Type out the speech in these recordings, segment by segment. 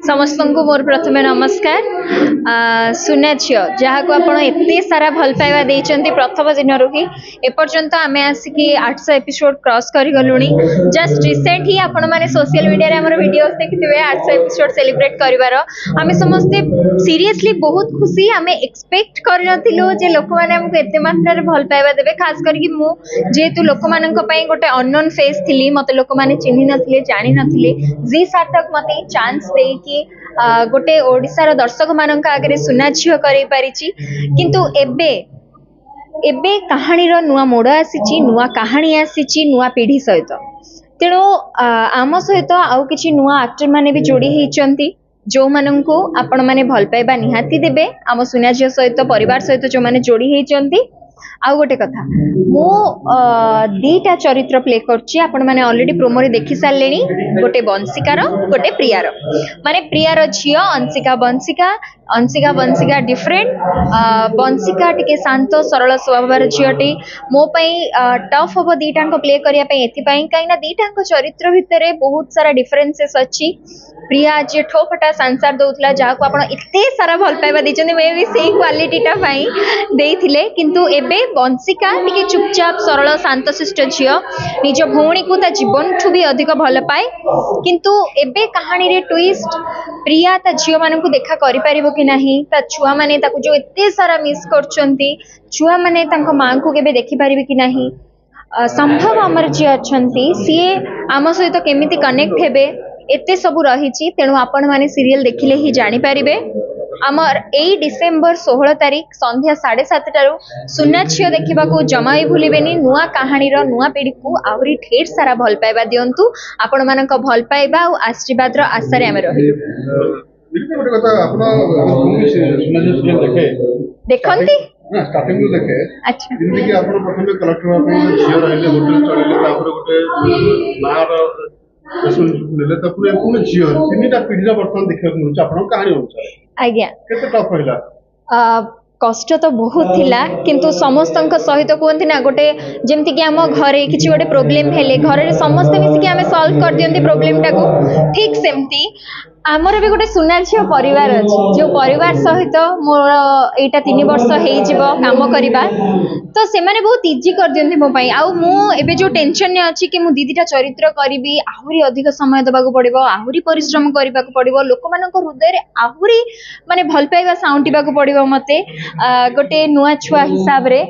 समस्त को मोर प्रथमे नमस्कार। सुना झील जहाँ को आप एत सारा भल पाइबा देइचंती प्रथम दिन ही एपर्यंत आम आसिकी 800 एपिसोड क्रॉस कर गलु। जस्ट रिसेंट ही आपण मैंने सोशल मीडिया रे हमर वीडियोस देखिथिबे 800 एपिसोड सेलिब्रेट करिवार। आम समस्ते सीरियसली बहुत खुशी। आम एक्सपेक्ट करनथिलु जे लोक माने हमको एते मात्रा रे भल पाइबा देबे। खास करके मु जेहेतु लोक मानन को पई गोटे अननोन फेस थिली, मते लोक माने चिन्हि नथिले जानि नथिले। जी सार्थक मते चांस दे कि गोटे ओडिशार दर्शक मानक आगे सुना झील कर किंतु एबे कहानी नुआ मोड़ आसी, नुआ कहानी आसी, नुआ पीढ़ी सहित। तेणु आम सहित आउ किछि नुआ एक्टर माने भी जोड़ी होइचंती जो माननकु आपण माने भल पाइबा निहाती देबे। आम सुना झील सहित परिवार सहित जो माने जोड़ी होइचंती। आउ गोटे कथा मो दीटा चरित्र प्ले करछि। आपण माने ऑलरेडी प्रोमो रे देखि सारलेनी। गोटे बंशिकार गोटे प्रियार, माने प्रियार झियो अंशिका बंशिका डिफरेंट। बंशिका टिके शांत सरल स्वभावर झियोटी। मो पई टफ हबो दीटांको प्ले करिया पई एथि पई काईना दीटांको चरित्र भितरे बहुत सारा डिफरेंसेस अछि। प्रिया जे ठोपटा संसार दउतला जाको आपण एते सारा भल पाइबा दिचंदी मे भी सेही क्वालिटीटा पई देइथिले। किंतु एबे बंशिका टिके चुपचाप सरल शांत शिष्ट झियो निज भौणी को ता जीवन ठु भी अधिक भल पाए। किंतु एबे कहानी रे ट्विस्ट प्रिया ता झियो मानन को देखा करि परिबो कि नाही, ता छुआ माने ताको जो एते सारा मिस करचंती, छुआ माने तांको मां को केबे देखि परिबे कि नाही। संभव अमर जी अछंती सीए आम सहित केमिति कनेक्ट हेबे एते सब रही। तेणु आपण माने सीरियल देखिले ही जानि परिबे। आमर 8 डिसेंबर 16 तारिख संध्या 7:30 टारू सुना झील देखा जमा भी भूलेनि। नुआ कहानी नुआ पीढ़ी को आहरी ढेर सारा भल पाइबा दिंतु। आपण मानक भल पाइबा और आशीर्वाद आशा रे आमे रहिलु। देखंती स्टार्टिंग में देखे अच्छा जिंदगी आपण प्रथम कलेक्टर में झियो रहले होटल चलेले तापर गोटे मार सुन लेले त पूरे पूरे झियो तीनटा पीढ़ी वर्तमान देखा मिलुछ। आपण कहानी अनुसार आज्ञा केते टफ होइला। कष्ट तो बहुत थिला, किंतु समस्त सहित कहते ना गोटे जमती कि आम घरे किसी गोटे प्रोब्लेम हेले घर समस्ते मिसिकी आमे सॉल्व कर दियंती प्रोब्लेम टाको। ठीक सेमती आमर भी गोटे सुना झील परिवार अच्छी जो परिवार सहित मोर एटा 3 वर्ष हो काम करवा। तो से माने बहुत इजी कर दियंती मो पई। आउ मु एबे जो टेंशन ने अछि कि मु दीदीटा चरित्र करिवि, आहुरी अधिक समय देबाक पड़िबो, आहुरी परिश्रम करबाक पड़िबो, लोक मानक हृदय रे आहुरी माने भल पाइबा साउंटिबाक पड़िबो मते गोटे नुआ छुआ हिसाब रे।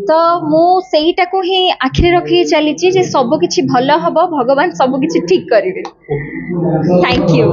तो मु सेईटा को ही आखिर रखी चली जे सब किछि भल हबो, भगवान सब किछि ठीक करिवे। Thank you.